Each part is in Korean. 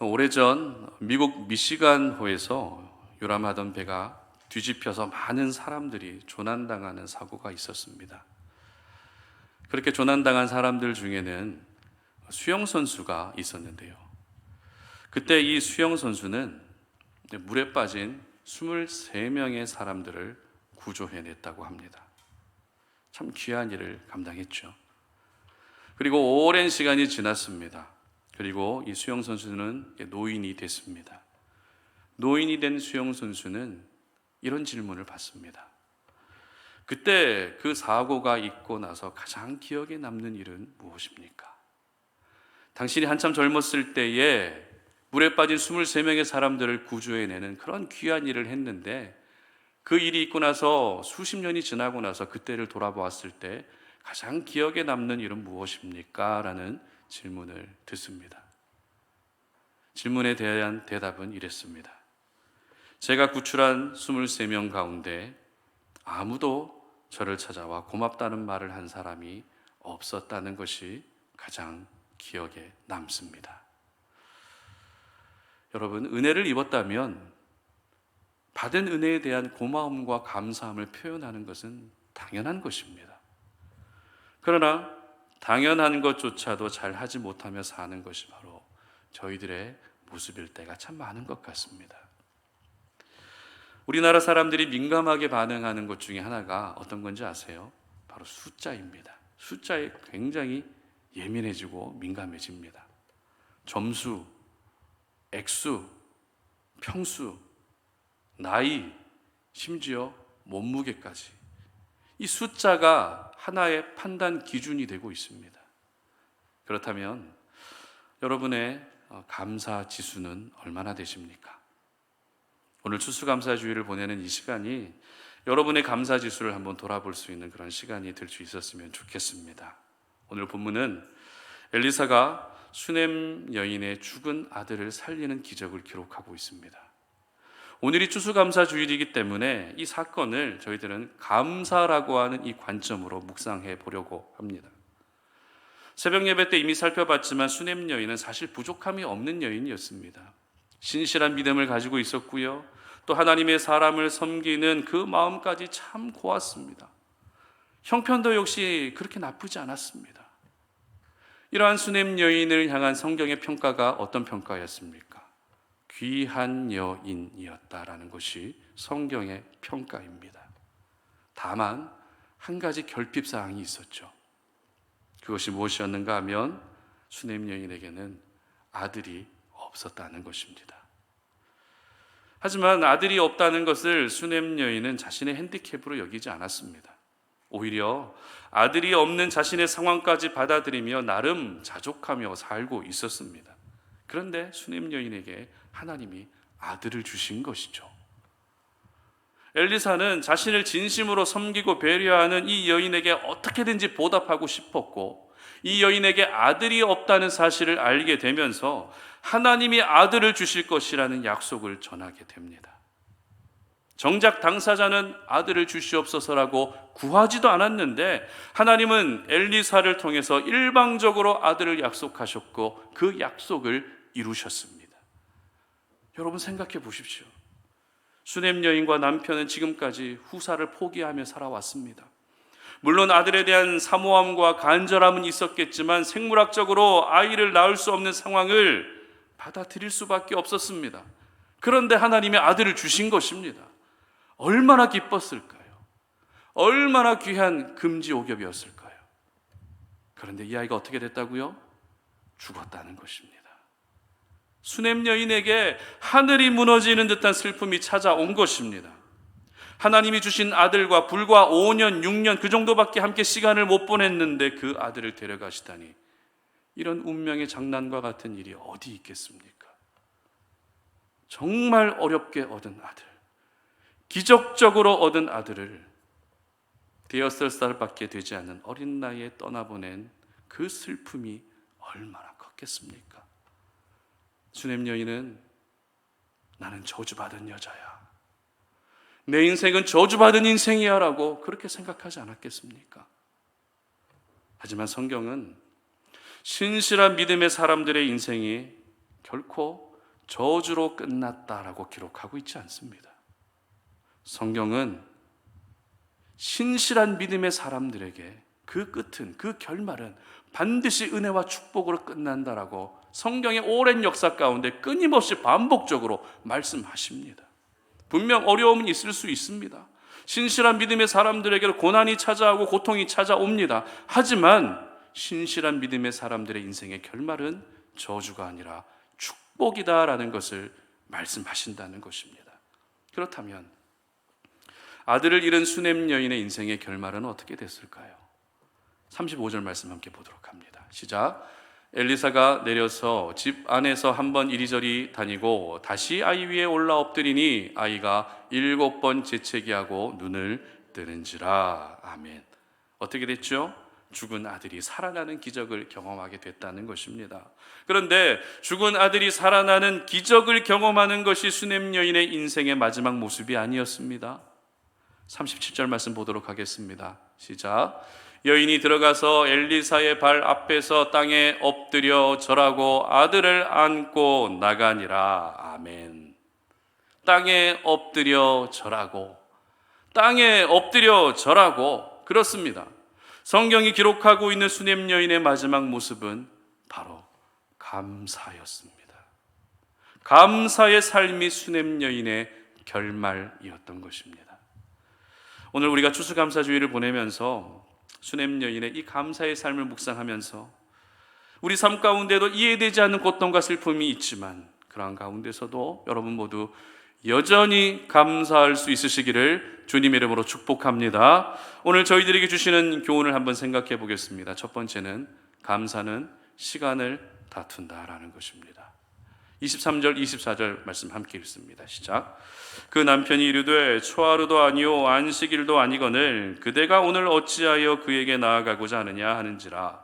오래전 미국 미시간호에서 요람하던 배가 뒤집혀서 많은 사람들이 조난당하는 사고가 있었습니다. 그렇게 조난당한 사람들 중에는 수영선수가 있었는데요. 그때 이 수영선수는 물에 빠진 23명의 사람들을 구조해냈다고 합니다. 참 귀한 일을 감당했죠. 그리고 오랜 시간이 지났습니다. 그리고 이 수영선수는 노인이 됐습니다. 노인이 된 수영선수는 이런 질문을 받습니다. 그때 그 사고가 있고 나서 가장 기억에 남는 일은 무엇입니까? 당신이 한참 젊었을 때에 물에 빠진 23명의 사람들을 구조해내는 그런 귀한 일을 했는데 그 일이 있고 나서 수십 년이 지나고 나서 그때를 돌아보았을 때 가장 기억에 남는 일은 무엇입니까? 라는 질문을 듣습니다. 질문에 대한 대답은 이랬습니다. 제가 구출한 23명 가운데 아무도 저를 찾아와 고맙다는 말을 한 사람이 없었다는 것이 가장 기억에 남습니다. 여러분, 은혜를 입었다면 받은 은혜에 대한 고마움과 감사함을 표현하는 것은 당연한 것입니다. 그러나 당연한 것조차도 잘 하지 못하며 사는 것이 바로 저희들의 모습일 때가 참 많은 것 같습니다. 우리나라 사람들이 민감하게 반응하는 것 중에 하나가 어떤 건지 아세요? 바로 숫자입니다. 숫자에 굉장히 예민해지고 민감해집니다. 점수, 액수, 평수, 나이, 심지어 몸무게까지 이 숫자가 하나의 판단 기준이 되고 있습니다. 그렇다면 여러분의 감사 지수는 얼마나 되십니까? 오늘 추수감사주의를 보내는 이 시간이 여러분의 감사 지수를 한번 돌아볼 수 있는 그런 시간이 될 수 있었으면 좋겠습니다. 오늘 본문은 엘리사가 수넴 여인의 죽은 아들을 살리는 기적을 기록하고 있습니다. 오늘이 추수감사주일이기 때문에 이 사건을 저희들은 감사라고 하는 이 관점으로 묵상해 보려고 합니다. 새벽 예배 때 이미 살펴봤지만 수넴 여인은 사실 부족함이 없는 여인이었습니다. 신실한 믿음을 가지고 있었고요. 또 하나님의 사람을 섬기는 그 마음까지 참 고왔습니다. 형편도 역시 그렇게 나쁘지 않았습니다. 이러한 수넴 여인을 향한 성경의 평가가 어떤 평가였습니까? 귀한 여인이었다라는 것이 성경의 평가입니다. 다만 한 가지 결핍사항이 있었죠. 그것이 무엇이었는가 하면 수넴 여인에게는 아들이 없었다는 것입니다. 하지만 아들이 없다는 것을 수넴 여인은 자신의 핸디캡으로 여기지 않았습니다. 오히려 아들이 없는 자신의 상황까지 받아들이며 나름 자족하며 살고 있었습니다. 그런데 수넴 여인에게 하나님이 아들을 주신 것이죠. 엘리사는 자신을 진심으로 섬기고 배려하는 이 여인에게 어떻게든지 보답하고 싶었고, 이 여인에게 아들이 없다는 사실을 알게 되면서 하나님이 아들을 주실 것이라는 약속을 전하게 됩니다. 정작 당사자는 아들을 주시옵소서라고 구하지도 않았는데 하나님은 엘리사를 통해서 일방적으로 아들을 약속하셨고 그 약속을 이루셨습니다. 여러분 생각해 보십시오. 수넴 여인과 남편은 지금까지 후사를 포기하며 살아왔습니다. 물론 아들에 대한 사모함과 간절함은 있었겠지만 생물학적으로 아이를 낳을 수 없는 상황을 받아들일 수밖에 없었습니다. 그런데 하나님의 아들을 주신 것입니다. 얼마나 기뻤을까요? 얼마나 귀한 금지옥엽이었을까요? 그런데 이 아이가 어떻게 됐다고요? 죽었다는 것입니다. 수넴 여인에게 하늘이 무너지는 듯한 슬픔이 찾아온 것입니다. 하나님이 주신 아들과 불과 5년, 6년 그 정도밖에 함께 시간을 못 보냈는데 그 아들을 데려가시다니, 이런 운명의 장난과 같은 일이 어디 있겠습니까? 정말 어렵게 얻은 아들, 기적적으로 얻은 아들을 5살밖에 되지 않는 어린 나이에 떠나보낸 그 슬픔이 얼마나 컸겠습니까? 수넴 여인은 나는 저주받은 여자야, 내 인생은 저주받은 인생이야 라고 그렇게 생각하지 않았겠습니까? 하지만 성경은 신실한 믿음의 사람들의 인생이 결코 저주로 끝났다라고 기록하고 있지 않습니다. 성경은 신실한 믿음의 사람들에게 그 끝은, 그 결말은 반드시 은혜와 축복으로 끝난다라고 성경의 오랜 역사 가운데 끊임없이 반복적으로 말씀하십니다. 분명 어려움은 있을 수 있습니다. 신실한 믿음의 사람들에게는 고난이 찾아오고 고통이 찾아옵니다. 하지만 신실한 믿음의 사람들의 인생의 결말은 저주가 아니라 축복이다라는 것을 말씀하신다는 것입니다. 그렇다면 아들을 잃은 수넴 여인의 인생의 결말은 어떻게 됐을까요? 35절 말씀 함께 보도록 합니다. 시작. 엘리사가 내려서 집 안에서 한번 이리저리 다니고 다시 아이 위에 올라 엎드리니 아이가 7번 재채기하고 눈을 뜨는지라. 아멘. 어떻게 됐죠? 죽은 아들이 살아나는 기적을 경험하게 됐다는 것입니다. 그런데 죽은 아들이 살아나는 기적을 경험하는 것이 수넴 여인의 인생의 마지막 모습이 아니었습니다. 37절 말씀 보도록 하겠습니다. 시작. 여인이 들어가서 엘리사의 발 앞에서 땅에 엎드려 절하고 아들을 안고 나가니라. 아멘. 땅에 엎드려 절하고, 땅에 엎드려 절하고. 그렇습니다. 성경이 기록하고 있는 수넴 여인의 마지막 모습은 바로 감사였습니다. 감사의 삶이 수넴 여인의 결말이었던 것입니다. 오늘 우리가 추수감사주의를 보내면서 수넴 여인의 이 감사의 삶을 묵상하면서 우리 삶 가운데도 이해되지 않는 고통과 슬픔이 있지만 그러한 가운데서도 여러분 모두 여전히 감사할 수 있으시기를 주님의 이름으로 축복합니다. 오늘 저희들에게 주시는 교훈을 한번 생각해 보겠습니다. 첫 번째는 감사는 시간을 다툰다라는 것입니다. 23절 24절 말씀 함께 읽습니다. 시작. 그 남편이 이르되 초하루도 아니요 안식일도 아니거늘 그대가 오늘 어찌하여 그에게 나아가고자 하느냐 하는지라.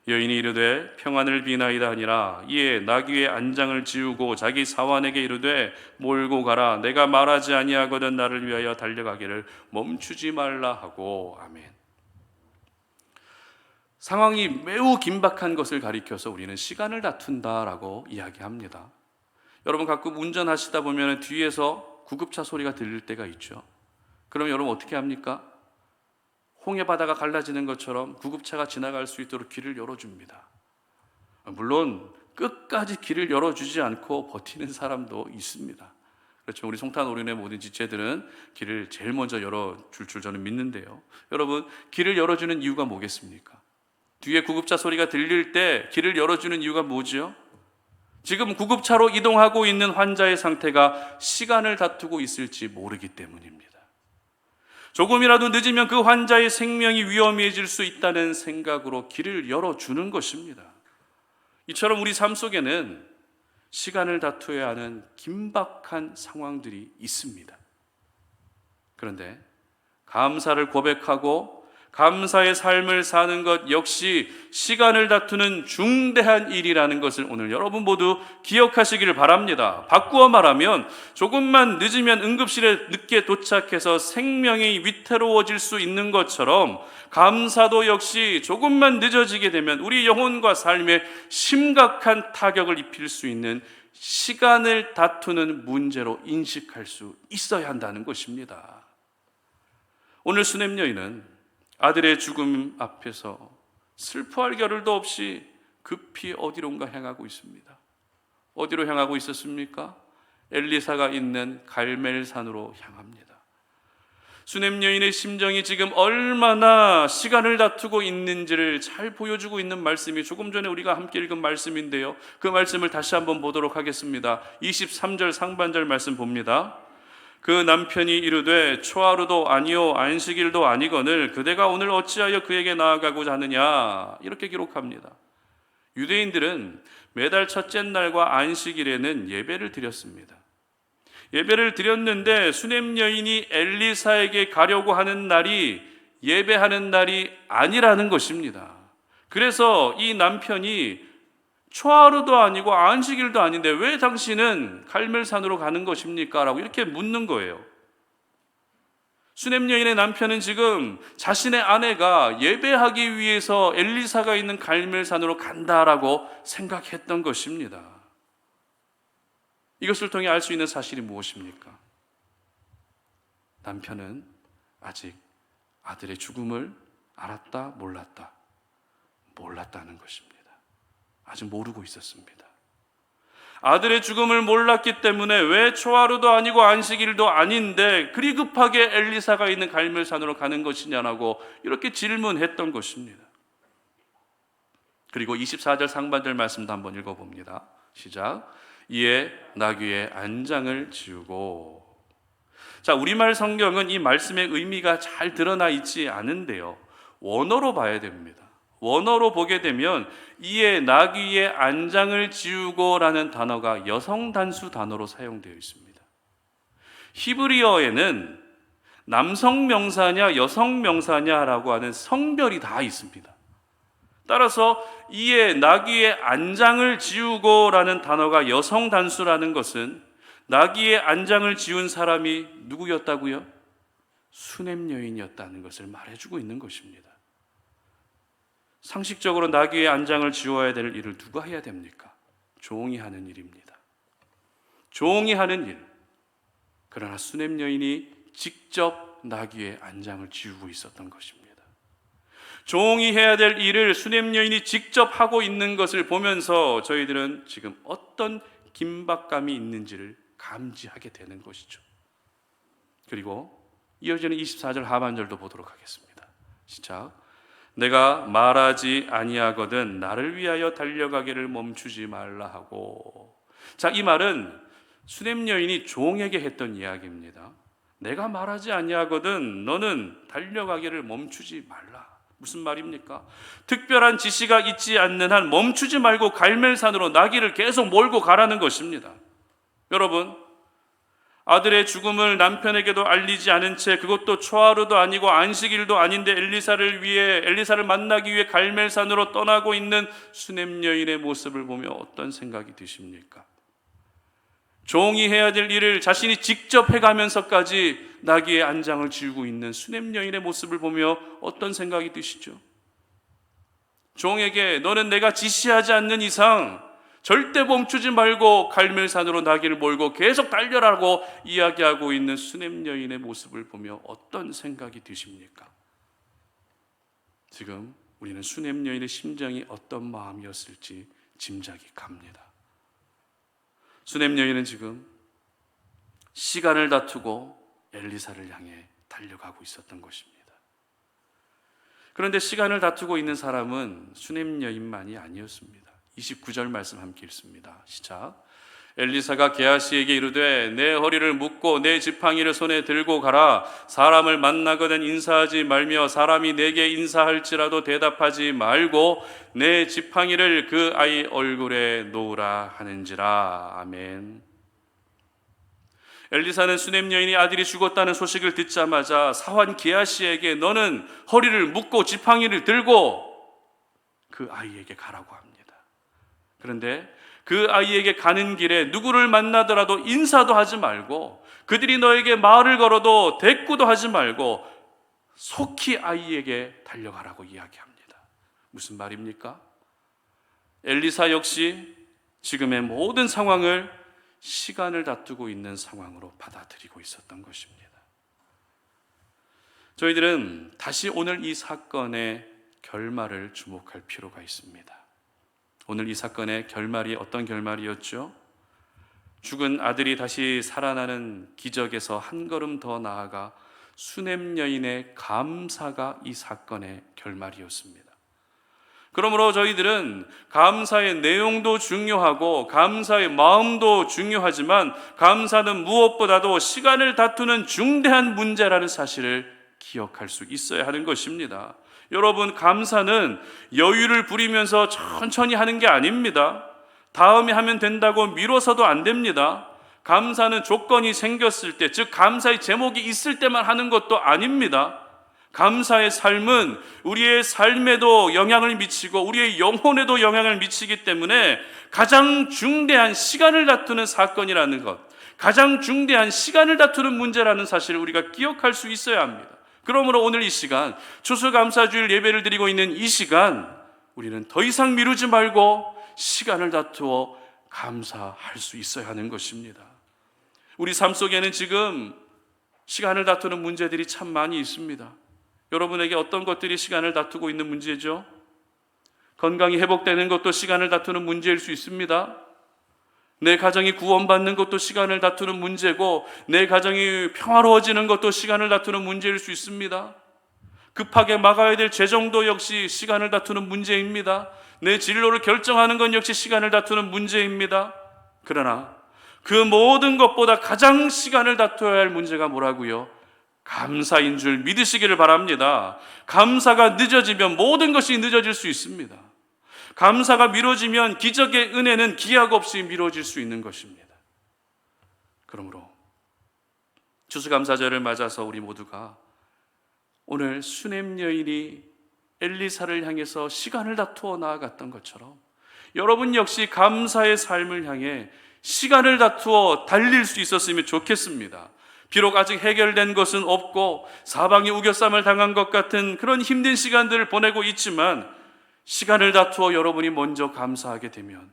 여인이 이르되 평안을 비나이다 하니라. 이에 나귀의 안장을 지우고 자기 사환에게 이르되 몰고 가라. 내가 말하지 아니하거든 나를 위하여 달려가기를 멈추지 말라 하고. 아멘. 상황이 매우 긴박한 것을 가리켜서 우리는 시간을 다툰다라고 이야기합니다. 여러분 가끔 운전하시다 보면 뒤에서 구급차 소리가 들릴 때가 있죠. 그럼 여러분 어떻게 합니까? 홍해 바다가 갈라지는 것처럼 구급차가 지나갈 수 있도록 길을 열어줍니다. 물론 끝까지 길을 열어주지 않고 버티는 사람도 있습니다. 그렇죠. 우리 송탄 오륜의 모든 지체들은 길을 제일 먼저 열어줄 줄 저는 믿는데요. 여러분 길을 열어주는 이유가 뭐겠습니까? 뒤에 구급차 소리가 들릴 때 길을 열어주는 이유가 뭐죠? 지금 구급차로 이동하고 있는 환자의 상태가 시간을 다투고 있을지 모르기 때문입니다. 조금이라도 늦으면 그 환자의 생명이 위험해질 수 있다는 생각으로 길을 열어주는 것입니다. 이처럼 우리 삶 속에는 시간을 다투어야 하는 긴박한 상황들이 있습니다. 그런데 감사를 고백하고 감사의 삶을 사는 것 역시 시간을 다투는 중대한 일이라는 것을 오늘 여러분 모두 기억하시기를 바랍니다. 바꾸어 말하면 조금만 늦으면 응급실에 늦게 도착해서 생명이 위태로워질 수 있는 것처럼 감사도 역시 조금만 늦어지게 되면 우리 영혼과 삶에 심각한 타격을 입힐 수 있는 시간을 다투는 문제로 인식할 수 있어야 한다는 것입니다. 오늘 수넴 여인은 아들의 죽음 앞에서 슬퍼할 겨를도 없이 급히 어디론가 향하고 있습니다. 어디로 향하고 있었습니까? 엘리사가 있는 갈멜산으로 향합니다. 수넴 여인의 심정이 지금 얼마나 시간을 다투고 있는지를 잘 보여주고 있는 말씀이 조금 전에 우리가 함께 읽은 말씀인데요. 그 말씀을 다시 한번 보도록 하겠습니다. 23절 상반절 말씀 봅니다. 그 남편이 이르되 초하루도 아니요 안식일도 아니거늘 그대가 오늘 어찌하여 그에게 나아가고자 하느냐. 이렇게 기록합니다. 유대인들은 매달 첫째 날과 안식일에는 예배를 드렸습니다. 예배를 드렸는데 수넴 여인이 엘리사에게 가려고 하는 날이 예배하는 날이 아니라는 것입니다. 그래서 이 남편이 초하루도 아니고 안식일도 아닌데 왜 당신은 갈멜산으로 가는 것입니까? 라고 이렇게 묻는 거예요. 수넴 여인의 남편은 지금 자신의 아내가 예배하기 위해서 엘리사가 있는 갈멜산으로 간다라고 생각했던 것입니다. 이것을 통해 알 수 있는 사실이 무엇입니까? 남편은 아직 아들의 죽음을 알았다, 몰랐다? 몰랐다는 것입니다. 아직 모르고 있었습니다. 아들의 죽음을 몰랐기 때문에 왜 초하루도 아니고 안식일도 아닌데 그리 급하게 엘리사가 있는 갈멜산으로 가는 것이냐라고 이렇게 질문했던 것입니다. 그리고 24절 상반절 말씀도 한번 읽어봅니다. 시작. 이에 나귀의 안장을 지우고. 자, 우리말 성경은 이 말씀의 의미가 잘 드러나 있지 않은데요, 원어로 봐야 됩니다. 원어로 보게 되면 이에 나귀의 안장을 지우고라는 단어가 여성 단수 단어로 사용되어 있습니다. 히브리어에는 남성 명사냐 여성 명사냐라고 하는 성별이 다 있습니다. 따라서 이에 나귀의 안장을 지우고라는 단어가 여성 단수라는 것은 나귀의 안장을 지운 사람이 누구였다고요? 수냄 여인이었다는 것을 말해주고 있는 것입니다. 상식적으로 나귀의 안장을 지워야 될 일을 누가 해야 됩니까? 종이 하는 일입니다. 종이 하는 일. 그러나 수냄 여인이 직접 나귀의 안장을 지우고 있었던 것입니다. 종이 해야 될 일을 수냄 여인이 직접 하고 있는 것을 보면서 저희들은 지금 어떤 긴박감이 있는지를 감지하게 되는 것이죠. 그리고 이어지는 24절 하반절도 보도록 하겠습니다. 시작. 내가 말하지 아니하거든 나를 위하여 달려가기를 멈추지 말라 하고. 자, 이 말은 수냄 여인이 종에게 했던 이야기입니다. 내가 말하지 아니하거든 너는 달려가기를 멈추지 말라. 무슨 말입니까? 특별한 지시가 있지 않는 한 멈추지 말고 갈멜산으로 나귀를 계속 몰고 가라는 것입니다. 여러분, 아들의 죽음을 남편에게도 알리지 않은 채, 그것도 초하루도 아니고 안식일도 아닌데 엘리사를 만나기 위해 갈멜산으로 떠나고 있는 수냄 여인의 모습을 보며 어떤 생각이 드십니까? 종이 해야 될 일을 자신이 직접 해가면서까지 나귀의 안장을 지우고 있는 수냄 여인의 모습을 보며 어떤 생각이 드시죠? 종에게 너는 내가 지시하지 않는 이상 절대 멈추지 말고 갈멜산으로 나귀를 몰고 계속 달려라고 이야기하고 있는 수냄 여인의 모습을 보며 어떤 생각이 드십니까? 지금 우리는 수냄 여인의 심정이 어떤 마음이었을지 짐작이 갑니다. 수냄 여인은 지금 시간을 다투고 엘리사를 향해 달려가고 있었던 것입니다. 그런데 시간을 다투고 있는 사람은 수냄 여인만이 아니었습니다. 29절 말씀 함께 읽습니다. 시작. 엘리사가 게하시에게 이르되 내 허리를 묶고 내 지팡이를 손에 들고 가라. 사람을 만나거든 인사하지 말며 사람이 내게 인사할지라도 대답하지 말고 내 지팡이를 그 아이 얼굴에 놓으라 하는지라. 아멘. 엘리사는 수냄 여인이 아들이 죽었다는 소식을 듣자마자 사환 게하시에게 너는 허리를 묶고 지팡이를 들고 그 아이에게 가라고 합니다. 그런데 그 아이에게 가는 길에 누구를 만나더라도 인사도 하지 말고 그들이 너에게 말을 걸어도 대꾸도 하지 말고 속히 아이에게 달려가라고 이야기합니다. 무슨 말입니까? 엘리사 역시 지금의 모든 상황을 시간을 다투고 있는 상황으로 받아들이고 있었던 것입니다. 저희들은 다시 오늘 이 사건의 결말을 주목할 필요가 있습니다. 오늘 이 사건의 결말이 어떤 결말이었죠? 죽은 아들이 다시 살아나는 기적에서 한 걸음 더 나아가 수냄 여인의 감사가 이 사건의 결말이었습니다. 그러므로 저희들은 감사의 내용도 중요하고 감사의 마음도 중요하지만 감사는 무엇보다도 시간을 다투는 중대한 문제라는 사실을 기억할 수 있어야 하는 것입니다. 여러분, 감사는 여유를 부리면서 천천히 하는 게 아닙니다. 다음에 하면 된다고 미뤄서도 안 됩니다. 감사는 조건이 생겼을 때, 즉 감사의 제목이 있을 때만 하는 것도 아닙니다. 감사의 삶은 우리의 삶에도 영향을 미치고 우리의 영혼에도 영향을 미치기 때문에 가장 중대한 시간을 다투는 사건이라는 것, 가장 중대한 시간을 다투는 문제라는 사실을 우리가 기억할 수 있어야 합니다. 그러므로 오늘 이 시간, 추수감사주일 예배를 드리고 있는 이 시간, 우리는 더 이상 미루지 말고 시간을 다투어 감사할 수 있어야 하는 것입니다. 우리 삶 속에는 지금 시간을 다투는 문제들이 참 많이 있습니다. 여러분에게 어떤 것들이 시간을 다투고 있는 문제죠? 건강이 회복되는 것도 시간을 다투는 문제일 수 있습니다. 내 가정이 구원받는 것도 시간을 다투는 문제고, 내 가정이 평화로워지는 것도 시간을 다투는 문제일 수 있습니다. 급하게 막아야 될 재정도 역시 시간을 다투는 문제입니다. 내 진로를 결정하는 건 역시 시간을 다투는 문제입니다. 그러나 그 모든 것보다 가장 시간을 다투어야 할 문제가 뭐라고요? 감사인 줄 믿으시기를 바랍니다. 감사가 늦어지면 모든 것이 늦어질 수 있습니다. 감사가 미뤄지면 기적의 은혜는 기약 없이 미뤄질 수 있는 것입니다. 그러므로 추수감사절을 맞아서 우리 모두가 오늘 수넴 여인이 엘리사를 향해서 시간을 다투어 나아갔던 것처럼 여러분 역시 감사의 삶을 향해 시간을 다투어 달릴 수 있었으면 좋겠습니다. 비록 아직 해결된 것은 없고 사방이 우겨쌈을 당한 것 같은 그런 힘든 시간들을 보내고 있지만, 시간을 다투어 여러분이 먼저 감사하게 되면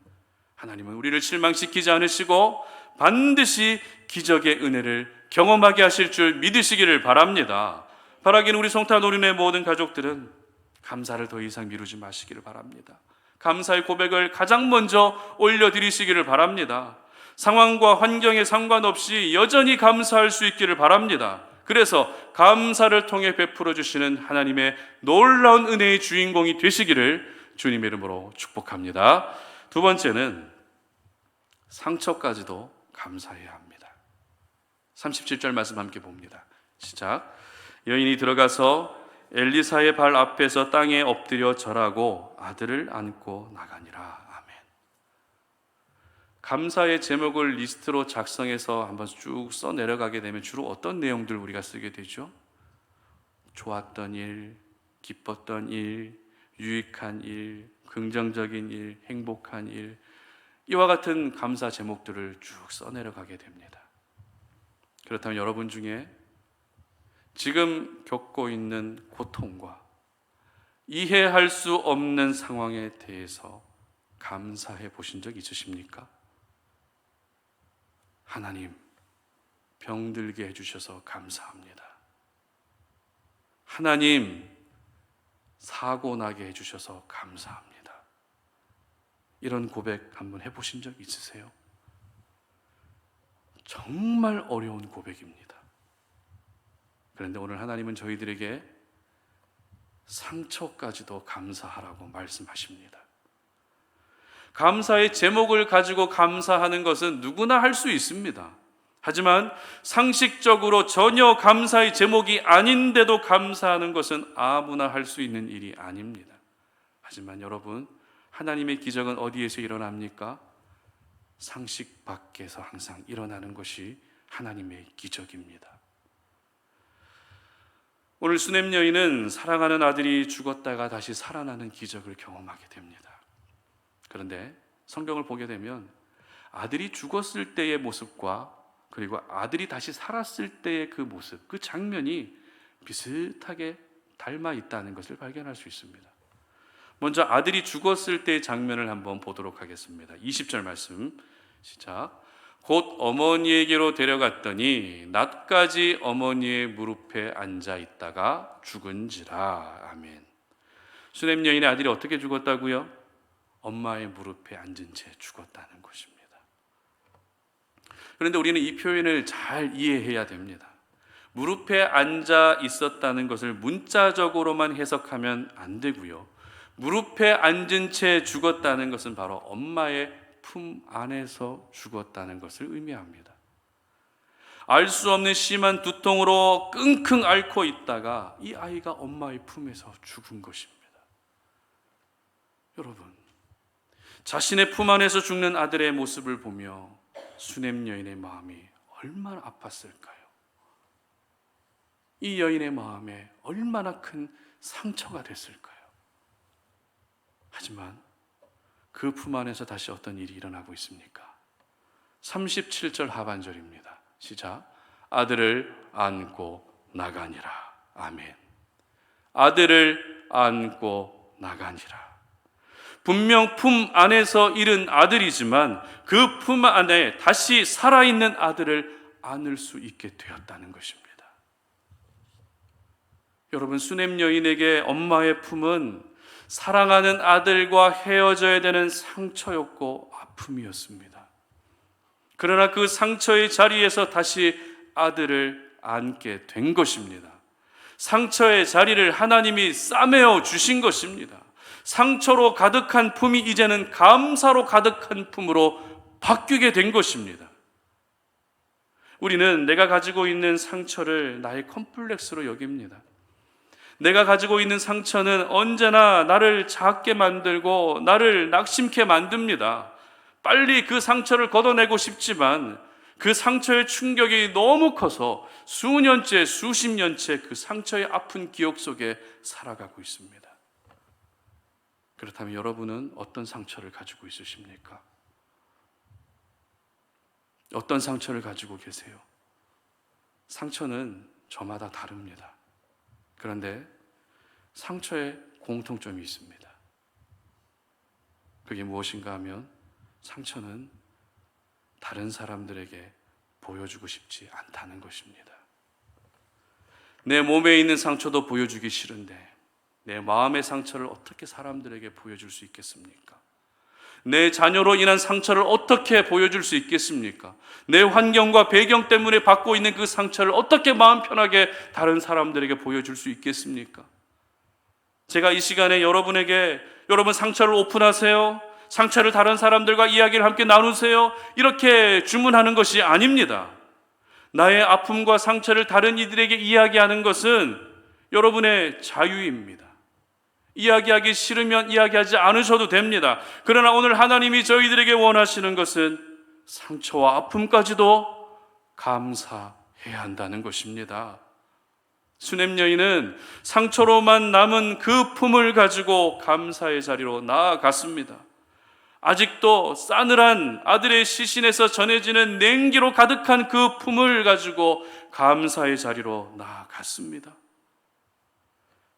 하나님은 우리를 실망시키지 않으시고 반드시 기적의 은혜를 경험하게 하실 줄 믿으시기를 바랍니다. 바라기는 우리 성탄 어린의 모든 가족들은 감사를 더 이상 미루지 마시기를 바랍니다. 감사의 고백을 가장 먼저 올려드리시기를 바랍니다. 상황과 환경에 상관없이 여전히 감사할 수 있기를 바랍니다. 그래서 감사를 통해 베풀어 주시는 하나님의 놀라운 은혜의 주인공이 되시기를 주님의 이름으로 축복합니다. 두 번째는 상처까지도 감사해야 합니다. 37절 말씀 함께 봅니다. 시작. 여인이 들어가서 엘리사의 발 앞에서 땅에 엎드려 절하고 아들을 안고 나가니라. 아멘. 감사의 제목을 리스트로 작성해서 한번 쭉 써 내려가게 되면 주로 어떤 내용들 우리가 쓰게 되죠? 좋았던 일, 기뻤던 일, 유익한 일, 긍정적인 일, 행복한 일, 이와 같은 감사 제목들을 쭉 써 내려가게 됩니다. 그렇다면 여러분 중에 지금 겪고 있는 고통과 이해할 수 없는 상황에 대해서 감사해 보신 적 있으십니까? 하나님, 병들게 해주셔서 감사합니다. 하나님, 사고 나게 해주셔서 감사합니다. 이런 고백 한번 해보신 적 있으세요? 정말 어려운 고백입니다. 그런데 오늘 하나님은 저희들에게 상처까지도 감사하라고 말씀하십니다. 감사의 제목을 가지고 감사하는 것은 누구나 할 수 있습니다. 하지만 상식적으로 전혀 감사의 제목이 아닌데도 감사하는 것은 아무나 할 수 있는 일이 아닙니다. 하지만 여러분, 하나님의 기적은 어디에서 일어납니까? 상식 밖에서 항상 일어나는 것이 하나님의 기적입니다. 오늘 수넴 여인은 사랑하는 아들이 죽었다가 다시 살아나는 기적을 경험하게 됩니다. 그런데 성경을 보게 되면 아들이 죽었을 때의 모습과 그리고 아들이 다시 살았을 때의 그 모습, 그 장면이 비슷하게 닮아 있다는 것을 발견할 수 있습니다. 먼저 아들이 죽었을 때의 장면을 한번 보도록 하겠습니다. 20절 말씀 시작. 곧 어머니에게로 데려갔더니 낮까지 어머니의 무릎에 앉아 있다가 죽은지라. 아멘. 수넴 여인의 아들이 어떻게 죽었다고요? 엄마의 무릎에 앉은 채 죽었다는 것입니다. 그런데 우리는 이 표현을 잘 이해해야 됩니다. 무릎에 앉아 있었다는 것을 문자적으로만 해석하면 안 되고요. 무릎에 앉은 채 죽었다는 것은 바로 엄마의 품 안에서 죽었다는 것을 의미합니다. 알 수 없는 심한 두통으로 끙끙 앓고 있다가 이 아이가 엄마의 품에서 죽은 것입니다. 여러분, 자신의 품 안에서 죽는 아들의 모습을 보며 수넴 여인의 마음이 얼마나 아팠을까요? 이 여인의 마음에 얼마나 큰 상처가 됐을까요? 하지만 그 품 안에서 다시 어떤 일이 일어나고 있습니까? 37절 하반절입니다. 시작. 아들을 안고 나가니라. 아멘. 아들을 안고 나가니라. 분명 품 안에서 잃은 아들이지만 그 품 안에 다시 살아있는 아들을 안을 수 있게 되었다는 것입니다. 여러분, 수냄 여인에게 엄마의 품은 사랑하는 아들과 헤어져야 되는 상처였고 아픔이었습니다. 그러나 그 상처의 자리에서 다시 아들을 안게 된 것입니다. 상처의 자리를 하나님이 싸매어 주신 것입니다. 상처로 가득한 품이 이제는 감사로 가득한 품으로 바뀌게 된 것입니다. 우리는 내가 가지고 있는 상처를 나의 컴플렉스로 여깁니다. 내가 가지고 있는 상처는 언제나 나를 작게 만들고 나를 낙심케 만듭니다. 빨리 그 상처를 걷어내고 싶지만 그 상처의 충격이 너무 커서 수년째, 수십 년째 그 상처의 아픈 기억 속에 살아가고 있습니다. 그렇다면 여러분은 어떤 상처를 가지고 있으십니까? 어떤 상처를 가지고 계세요? 상처는 저마다 다릅니다. 그런데 상처에 공통점이 있습니다. 그게 무엇인가 하면 상처는 다른 사람들에게 보여주고 싶지 않다는 것입니다. 내 몸에 있는 상처도 보여주기 싫은데 내 마음의 상처를 어떻게 사람들에게 보여줄 수 있겠습니까? 내 자녀로 인한 상처를 어떻게 보여줄 수 있겠습니까? 내 환경과 배경 때문에 받고 있는 그 상처를 어떻게 마음 편하게 다른 사람들에게 보여줄 수 있겠습니까? 제가 이 시간에 여러분에게 여러분 상처를 오픈하세요, 상처를 다른 사람들과 이야기를 함께 나누세요, 이렇게 주문하는 것이 아닙니다. 나의 아픔과 상처를 다른 이들에게 이야기하는 것은 여러분의 자유입니다. 이야기하기 싫으면 이야기하지 않으셔도 됩니다. 그러나 오늘 하나님이 저희들에게 원하시는 것은 상처와 아픔까지도 감사해야 한다는 것입니다. 수냄 여인은 상처로만 남은 그 품을 가지고 감사의 자리로 나아갔습니다. 아직도 싸늘한 아들의 시신에서 전해지는 냉기로 가득한 그 품을 가지고 감사의 자리로 나아갔습니다.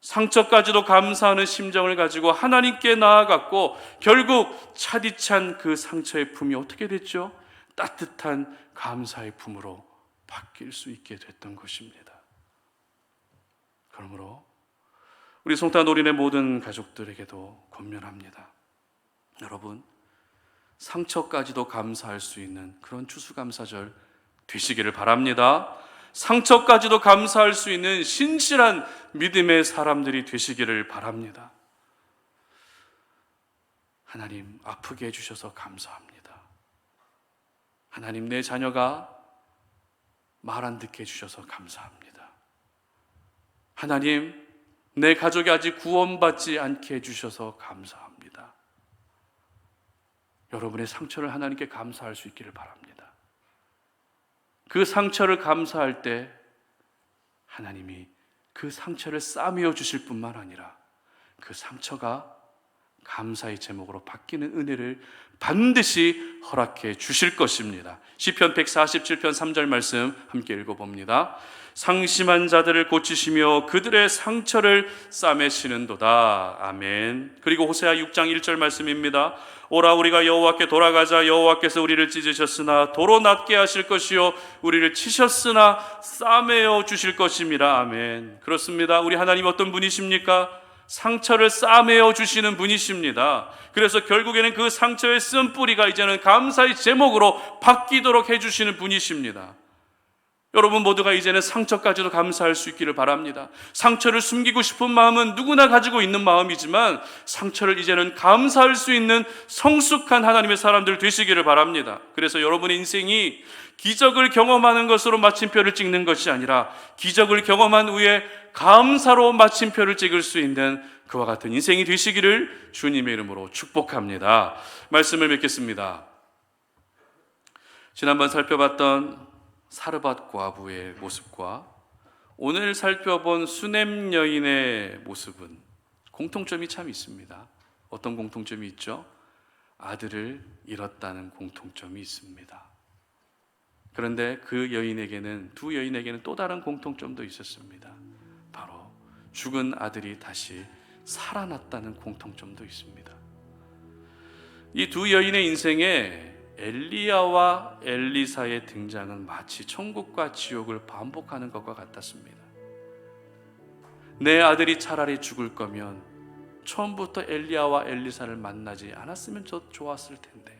상처까지도 감사하는 심정을 가지고 하나님께 나아갔고 결국 차디찬 그 상처의 품이 어떻게 됐죠? 따뜻한 감사의 품으로 바뀔 수 있게 됐던 것입니다. 그러므로 우리 송탄 노린의 모든 가족들에게도 권면합니다. 여러분, 상처까지도 감사할 수 있는 그런 추수감사절 되시기를 바랍니다. 상처까지도 감사할 수 있는 신실한 믿음의 사람들이 되시기를 바랍니다. 하나님, 아프게 해주셔서 감사합니다. 하나님, 내 자녀가 말 안 듣게 해주셔서 감사합니다. 하나님, 내 가족이 아직 구원받지 않게 해주셔서 감사합니다. 여러분의 상처를 하나님께 감사할 수 있기를 바랍니다. 그 상처를 감사할 때 하나님이 그 상처를 싸매어 주실 뿐만 아니라 그 상처가 감사의 제목으로 바뀌는 은혜를 반드시 허락해 주실 것입니다. 시편 147편 3절 말씀 함께 읽어봅니다. 상심한 자들을 고치시며 그들의 상처를 싸매시는도다. 아멘. 그리고 호세아 6장 1절 말씀입니다. 오라, 우리가 여호와께 돌아가자. 여호와께서 우리를 찢으셨으나 도로 낫게 하실 것이요 우리를 치셨으나 싸매어 주실 것입니다. 아멘. 그렇습니다. 우리 하나님 어떤 분이십니까? 상처를 싸매어 주시는 분이십니다. 그래서 결국에는 그 상처의 쓴뿌리가 이제는 감사의 제목으로 바뀌도록 해주시는 분이십니다. 여러분 모두가 이제는 상처까지도 감사할 수 있기를 바랍니다. 상처를 숨기고 싶은 마음은 누구나 가지고 있는 마음이지만 상처를 이제는 감사할 수 있는 성숙한 하나님의 사람들 되시기를 바랍니다. 그래서 여러분의 인생이 기적을 경험하는 것으로 마침표를 찍는 것이 아니라 기적을 경험한 후에 감사로 마침표를 찍을 수 있는 그와 같은 인생이 되시기를 주님의 이름으로 축복합니다. 말씀을 맺겠습니다. 지난번 살펴봤던 사르밧 과부의 모습과 오늘 살펴본 수냄 여인의 모습은 공통점이 참 있습니다. 어떤 공통점이 있죠? 아들을 잃었다는 공통점이 있습니다. 그런데 그 여인에게는, 두 여인에게는 또 다른 공통점도 있었습니다. 바로 죽은 아들이 다시 살아났다는 공통점도 있습니다. 이 두 여인의 인생에 엘리야와 엘리사의 등장은 마치 천국과 지옥을 반복하는 것과 같았습니다. 내 아들이 차라리 죽을 거면 처음부터 엘리야와 엘리사를 만나지 않았으면 더 좋았을 텐데,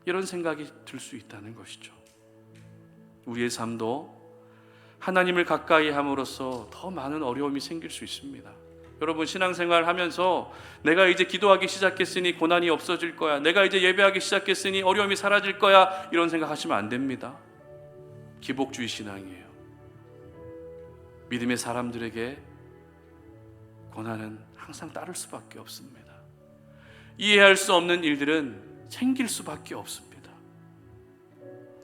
이런 생각이 들 수 있다는 것이죠. 우리의 삶도 하나님을 가까이 함으로써 더 많은 어려움이 생길 수 있습니다. 여러분, 신앙생활 하면서 내가 이제 기도하기 시작했으니 고난이 없어질 거야, 내가 이제 예배하기 시작했으니 어려움이 사라질 거야, 이런 생각하시면 안 됩니다. 기복주의 신앙이에요. 믿음의 사람들에게 고난은 항상 따를 수밖에 없습니다. 이해할 수 없는 일들은 생길 수밖에 없습니다.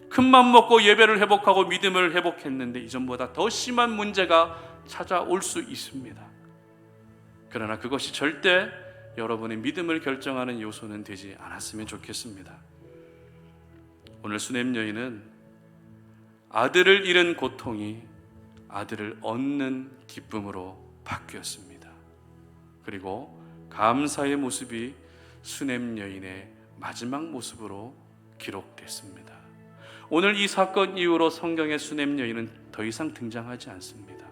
큰맘 먹고 예배를 회복하고 믿음을 회복했는데 이전보다 더 심한 문제가 찾아올 수 있습니다. 그러나 그것이 절대 여러분의 믿음을 결정하는 요소는 되지 않았으면 좋겠습니다. 오늘 수넴 여인은 아들을 잃은 고통이 아들을 얻는 기쁨으로 바뀌었습니다. 그리고 감사의 모습이 수넴 여인의 마지막 모습으로 기록됐습니다. 오늘 이 사건 이후로 성경의 수넴 여인은 더 이상 등장하지 않습니다.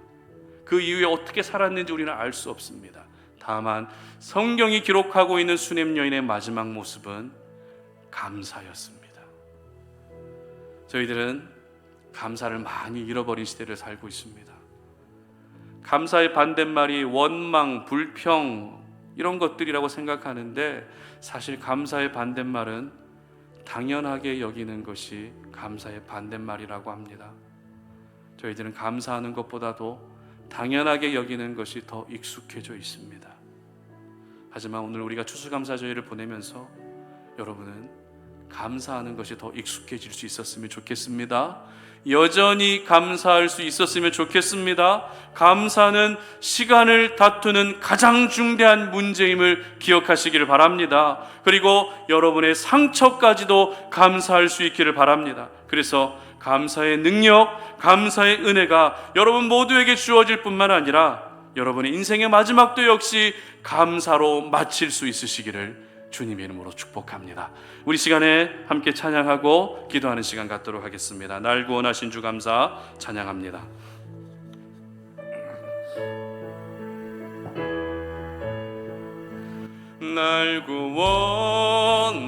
그 이후에 어떻게 살았는지 우리는 알 수 없습니다. 다만 성경이 기록하고 있는 수넴 여인의 마지막 모습은 감사였습니다. 저희들은 감사를 많이 잃어버린 시대를 살고 있습니다. 감사의 반대말이 원망, 불평 이런 것들이라고 생각하는데, 사실 감사의 반대말은 당연하게 여기는 것이 감사의 반대말이라고 합니다. 저희들은 감사하는 것보다도 당연하게 여기는 것이 더 익숙해져 있습니다. 하지만 오늘 우리가 추수감사절을 보내면서 여러분은 감사하는 것이 더 익숙해질 수 있었으면 좋겠습니다. 여전히 감사할 수 있었으면 좋겠습니다. 감사는 시간을 다투는 가장 중대한 문제임을 기억하시기를 바랍니다. 그리고 여러분의 상처까지도 감사할 수 있기를 바랍니다. 그래서 감사의 능력, 감사의 은혜가 여러분 모두에게 주어질 뿐만 아니라 여러분의 인생의 마지막도 역시 감사로 마칠 수 있으시기를 주님의 이름으로 축복합니다. 우리 시간에 함께 찬양하고 기도하는 시간 갖도록 하겠습니다. 날 구원하신 주 감사 찬양합니다. 날 구원하신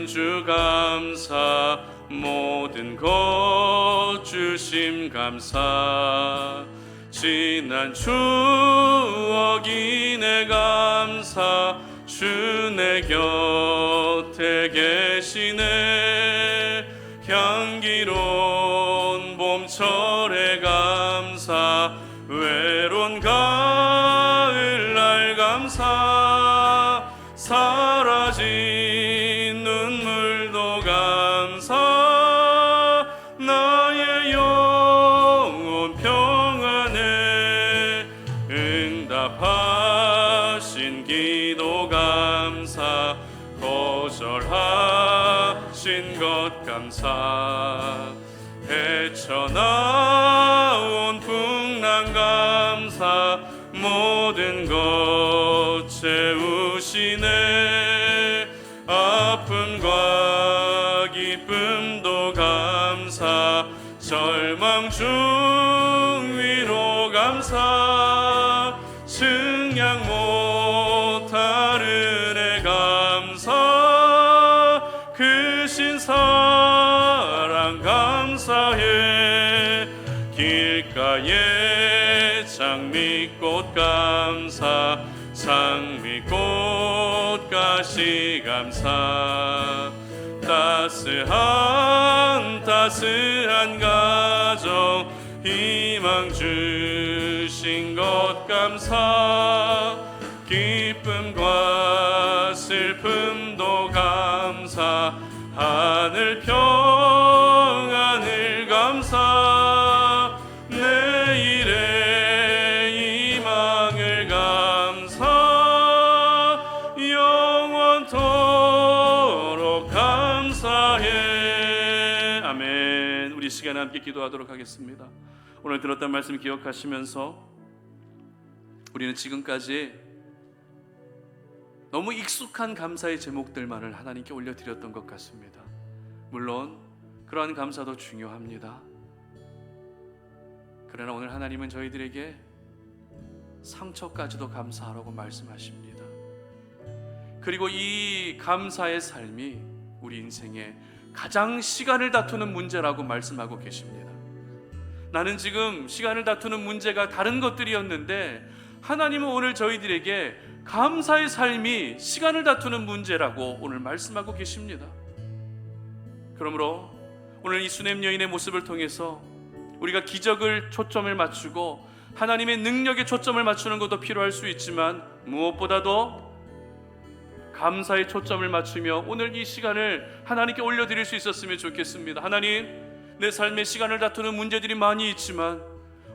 주 감사, 모든 것 주심 감사, 지난 추억이 내 감사, 주 내 곁에 계시네. 향기로운 봄철의 감사, 외로운 가을날 감사, 사라진 눈물도 감사, 나의 영혼 평안에 응답하신 기도 감사, 거절하신 것 감사, 헤쳐나온 풍랑 감사, 모든 것 채우시네. 아픔과 기쁨도 감사, 절망 중 위로 감사, 증량 못할 은혜 감사, 크신 사랑 감사해. 길가에 장미꽃 감사, 장미꽃 가시 감사, 따스한 가정 희망 주신 것 감사, 기쁨과 슬픔도 감사, 하늘 평안을 감사, 내일의 희망을 감사, 영원토록 감사해. 아멘. 우리 시간에 함께 기도하도록 하겠습니다. 오늘 들었던 말씀 기억하시면서 우리는 지금까지 너무 익숙한 감사의 제목들만을 하나님께 올려드렸던 것 같습니다. 물론 그러한 감사도 중요합니다. 그러나 오늘 하나님은 저희들에게 상처까지도 감사하라고 말씀하십니다. 그리고 이 감사의 삶이 우리 인생의 가장 시간을 다투는 문제라고 말씀하고 계십니다. 나는 지금 시간을 다투는 문제가 다른 것들이었는데 하나님은 오늘 저희들에게 감사의 삶이 시간을 다투는 문제라고 오늘 말씀하고 계십니다. 그러므로 오늘 이 수냄 여인의 모습을 통해서 우리가 기적을 초점을 맞추고 하나님의 능력에 초점을 맞추는 것도 필요할 수 있지만 무엇보다도 감사의 초점을 맞추며 오늘 이 시간을 하나님께 올려드릴 수 있었으면 좋겠습니다. 하나님, 내 삶에 시간을 다투는 문제들이 많이 있지만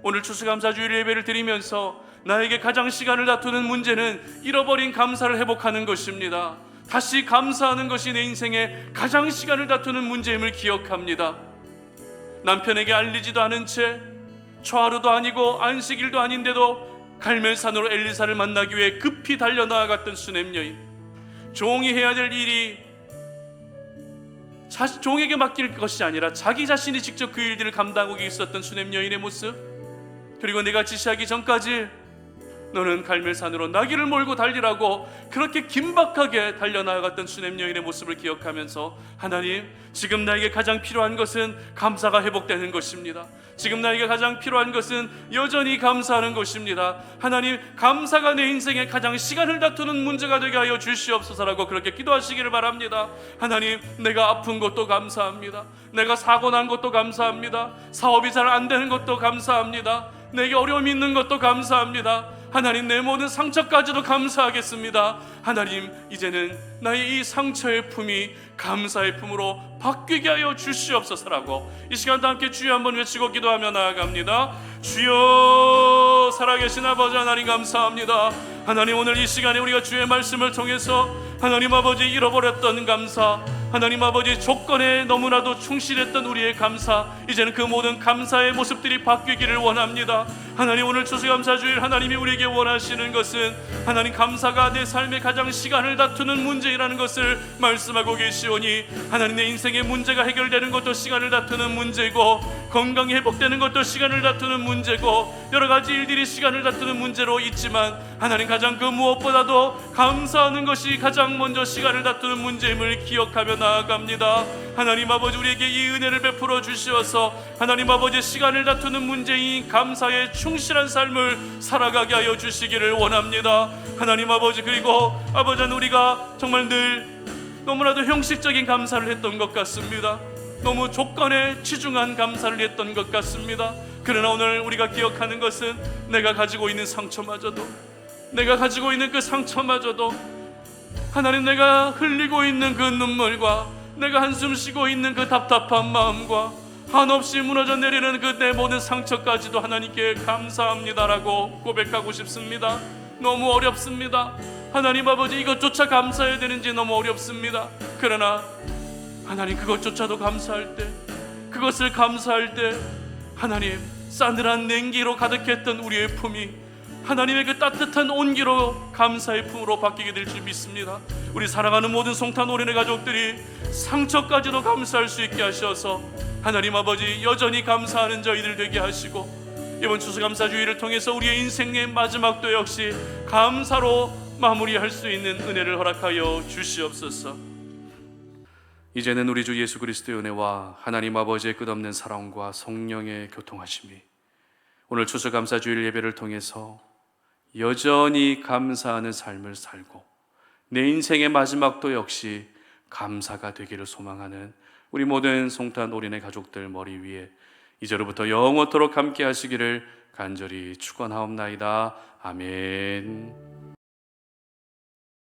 오늘 추수감사주일 예배를 드리면서 나에게 가장 시간을 다투는 문제는 잃어버린 감사를 회복하는 것입니다. 다시 감사하는 것이 내 인생에 가장 시간을 다투는 문제임을 기억합니다. 남편에게 알리지도 않은 채 초하루도 아니고 안식일도 아닌데도 갈멜산으로 엘리사를 만나기 위해 급히 달려나아갔던 수냄 여인, 종이 해야 될 일이 종에게 맡길 것이 아니라 자기 자신이 직접 그 일들을 감당하고 있었던 수냄 여인의 모습, 그리고 내가 지시하기 전까지 너는 갈멜산으로 나귀를 몰고 달리라고 그렇게 긴박하게 달려나갔던 수냄 여인의 모습을 기억하면서 하나님, 지금 나에게 가장 필요한 것은 감사가 회복되는 것입니다. 지금 나에게 가장 필요한 것은 여전히 감사하는 것입니다. 하나님, 감사가 내 인생에 가장 시간을 다투는 문제가 되게 하여 주시옵소서라고 그렇게 기도하시기를 바랍니다. 하나님, 내가 아픈 것도 감사합니다. 내가 사고 난 것도 감사합니다. 사업이 잘 안 되는 것도 감사합니다. 내게 어려움이 있는 것도 감사합니다. 하나님, 내 모든 상처까지도 감사하겠습니다. 하나님, 이제는 나의 이 상처의 품이 감사의 품으로 바뀌게 하여 주시옵소서라고 이 시간도 함께 주여 한번 외치고 기도하며 나아갑니다. 주여, 살아계신 아버지 하나님, 감사합니다. 하나님, 오늘 이 시간에 우리가 주의 말씀을 통해서 하나님 아버지 잃어버렸던 감사, 하나님 아버지 조건에 너무나도 충실했던 우리의 감사, 이제는 그 모든 감사의 모습들이 바뀌기를 원합니다. 하나님, 오늘 추수감사주일 하나님이 우리에게 원하시는 것은 하나님, 감사가 내 삶의 가장 시간을 다투는 문제라는 것을 말씀하고 계시오니 하나님, 내 인생의 문제가 해결되는 것도 시간을 다투는 문제고 건강이 회복되는 것도 시간을 다투는 문제고 여러 가지 일들이 시간을 다투는 문제로 있지만 하나님, 가장 그 무엇보다도 감사하는 것이 가장 먼저 시간을 다투는 문제임을 기억하며 나아갑니다. 하나님 아버지, 우리에게 이 은혜를 베풀어 주시어서 하나님 아버지, 시간을 다투는 문제인 감사의 충실한 삶을 살아가게 하여 주시기를 원합니다. 하나님 아버지, 그리고 아버지는 우리가 정말 늘 너무나도 형식적인 감사를 했던 것 같습니다. 너무 조건에 치중한 감사를 했던 것 같습니다. 그러나 오늘 우리가 기억하는 것은 내가 가지고 있는 상처마저도, 내가 가지고 있는 그 상처마저도 하나님, 내가 흘리고 있는 그 눈물과 내가 한숨 쉬고 있는 그 답답한 마음과 한없이 무너져 내리는 그 내 모든 상처까지도 하나님께 감사합니다라고 고백하고 싶습니다. 너무 어렵습니다. 하나님 아버지, 이것조차 감사해야 되는지 너무 어렵습니다. 그러나 하나님, 그것조차도 감사할 때, 그것을 감사할 때 하나님, 싸늘한 냉기로 가득했던 우리의 품이 하나님의 그 따뜻한 온기로 감사의 품으로 바뀌게 될 줄 믿습니다. 우리 사랑하는 모든 송탄 오륜의 가족들이 상처까지도 감사할 수 있게 하셔서 하나님 아버지, 여전히 감사하는 저희들 되게 하시고 이번 추수감사주의를 통해서 우리의 인생의 마지막도 역시 감사로 마무리할 수 있는 은혜를 허락하여 주시옵소서. 이제는 우리 주 예수 그리스도의 은혜와 하나님 아버지의 끝없는 사랑과 성령의 교통하심이 오늘 추수감사주일 예배를 통해서 여전히 감사하는 삶을 살고 내 인생의 마지막도 역시 감사가 되기를 소망하는 우리 모든 송탄 오륜의 가족들 머리 위에 이제로부터 영원토록 함께 하시기를 간절히 축원하옵나이다. 아멘.